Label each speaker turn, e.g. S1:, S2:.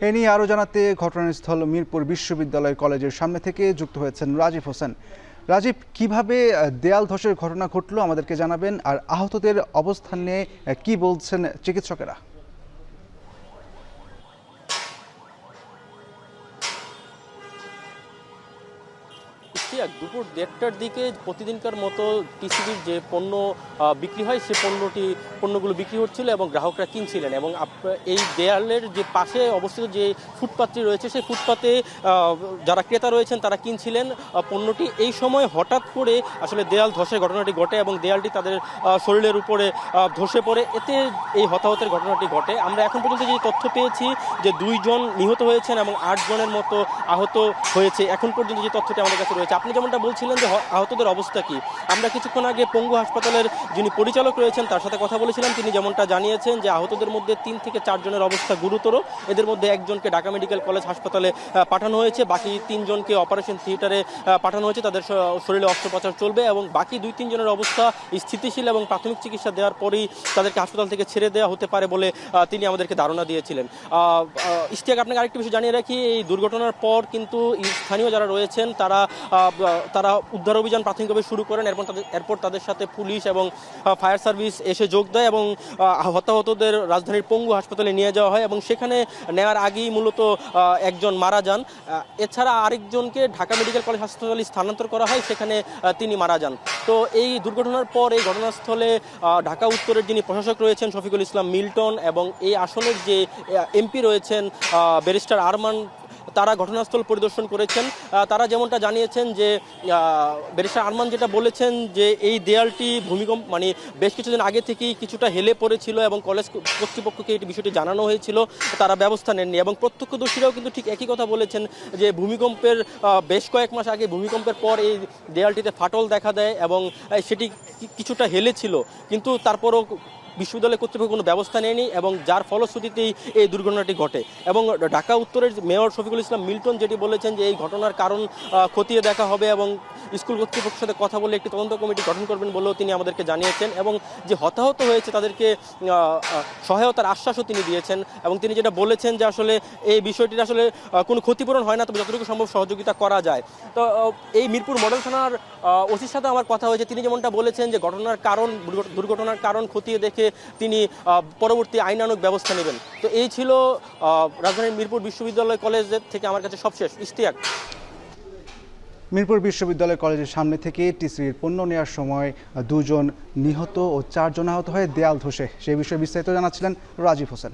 S1: এ নিয়ে আরও জানাতে ঘটনাস্থল মিরপুর বিশ্ববিদ্যালয় কলেজের সামনে থেকে যুক্ত হয়েছেন রাজীব হোসেন। রাজীব, কিভাবে দেয়াল ধসের ঘটনা ঘটলো আমাদেরকে জানাবেন, আর আহতদের অবস্থান নিয়ে কি বলছেন চিকিৎসকেরা?
S2: দুপুর 1:30টার দিকে প্রতিদিনকার মতো টিসিবির যে পণ্য বিক্রি হয় সে পণ্যগুলো বিক্রি হচ্ছিল এবং গ্রাহকরা কিনছিলেন। এবং এই দেয়ালের যে পাশে অবস্থিত যে ফুটপাতটি রয়েছে সেই ফুটপাতে যারা ক্রেতা রয়েছেন তারা কিনছিলেন পণ্যটি। এই সময় হঠাৎ করে আসলে দেয়াল ধসের ঘটনাটি ঘটে এবং দেয়ালটি তাদের শরীরের উপরে ধসে পড়ে, এতে এই হতাহতের ঘটনাটি ঘটে। আমরা এখন পর্যন্ত যে তথ্য পেয়েছি যে 2 জন নিহত হয়েছেন এবং 8 জনের মতো আহত হয়েছে, এখন পর্যন্ত যে তথ্যটি আমাদের কাছে রয়েছে। আপনি যেমনটা বলছিলেন যে আহতদের অবস্থা কি, আমরা কিছুক্ষণ আগে পঙ্গু হাসপাতালের যিনি পরিচালক রয়েছেন তার সাথে কথা বলেছিলাম। তিনি যেমনটা জানিয়েছেন যে আহতদের মধ্যে 3 থেকে 4 জনের অবস্থা গুরুতর। এদের মধ্যে একজনকে ঢাকা মেডিকেল কলেজ হাসপাতালে পাঠানো হয়েছে, বাকি 3 জনকে অপারেশন থিয়েটারে পাঠানো হয়েছে। তাদের শরীরে অস্ত্রোপচার চলবে এবং বাকি 2-3 জনের অবস্থা স্থিতিশীল এবং প্রাথমিক চিকিৎসা দেওয়ার পরেই তাদেরকে হাসপাতাল থেকে ছেড়ে দেওয়া হতে পারে বলে তিনি আমাদেরকে ধারণা দিয়েছিলেন। ইশতিয়াক, আপনাকে আরেকটি বিষয় জানিয়ে রাখি, এই দুর্ঘটনার পর কিন্তু স্থানীয় যারা রয়েছেন তারা উদ্ধার অভিযান প্রাথমিকভাবে শুরু করেন। এরপর তাদের সাথে পুলিশ এবং ফায়ার সার্ভিস এসে যোগ দেয় এবং হতাহতদের রাজধানীর পঙ্গু হাসপাতালে নিয়ে যাওয়া হয় এবং সেখানে নেওয়ার আগেই মূলত একজন মারা যান। এছাড়া আরেকজনকে ঢাকা মেডিকেল কলেজ হাসপাতালে স্থানান্তর করা হয়, সেখানে তিনি মারা যান। তো এই দুর্ঘটনার পর এই ঘটনাস্থলে ঢাকা উত্তরের যিনি প্রশাসক রয়েছেন শফিকুল ইসলাম মিল্টন এবং এই আসনের যে এমপি রয়েছেন ব্যারিস্টার আরমান, তারা ঘটনাস্থল পরিদর্শন করেছেন। তারা যেমনটা জানিয়েছেন যে ব্যারিস্টার আরমান যেটা বলেছেন যে এই দেয়ালটি ভূমিকম্প মানে বেশ কিছুদিন আগে থেকেই কিছুটা হেলে পড়েছিল এবং কলেজ কর্তৃপক্ষকে এই বিষয়টি জানানো হয়েছিল, তারা ব্যবস্থা নেননি। এবং প্রত্যক্ষদর্শীরাও কিন্তু ঠিক একই কথা বলেছেন যে ভূমিকম্পের বেশ কয়েক মাস আগে ভূমিকম্পের পর এই দেয়ালটিতে ফাটল দেখা দেয় এবং সেটি কিছুটা হেলেছিল, কিন্তু তারপরও বিশ্ববিদ্যালয় কর্তৃপক্ষ কোনো ব্যবস্থা নেয়নি এবং যার ফলশ্রুতিতেই এই দুর্ঘটনাটি ঘটে। এবং ঢাকা উত্তরের মেয়র শফিকুল ইসলাম মিল্টন যেটি বলেছেন যে এই ঘটনার কারণ খতিয়ে দেখা হবে এবং স্কুল কর্তৃপক্ষের সাথে কথা বলে একটি তদন্ত কমিটি গঠন করবেন বলেও তিনি আমাদেরকে জানিয়েছেন। এবং যে হতাহত হয়েছে তাদেরকে সহায়তার আশ্বাসও তিনি দিয়েছেন এবং তিনি যেটা বলেছেন যে আসলে এই বিষয়টির আসলে কোনো ক্ষতিপূরণ হয় না, তবে যতটুকু সম্ভব সহযোগিতা করা যায়। তো এই মিরপুর মডেল থানার ওসির সাথে আমার কথা হয়েছে, তিনি যেমনটা বলেছেন যে দুর্ঘটনার কারণ খতিয়ে দেখে তিনি পরবর্তী আইনানুগ ব্যবস্থা নেবেন। তো এই ছিল রাজধানীর মিরপুর বিশ্ববিদ্যালয় কলেজের থেকে আমার কাছে সবশেষ। ইশতিয়াক।
S1: মিরপুর বিশ্ববিদ্যালয় কলেজের সামনে থেকে টিসিবির পণ্য নেওয়ার সময় 2 জন নিহত ও 4 জন আহত হয়ে দেয়াল ধসে, সেই বিষয়ে বিস্তারিত জানাচ্ছিলেন রাজীব হোসেন।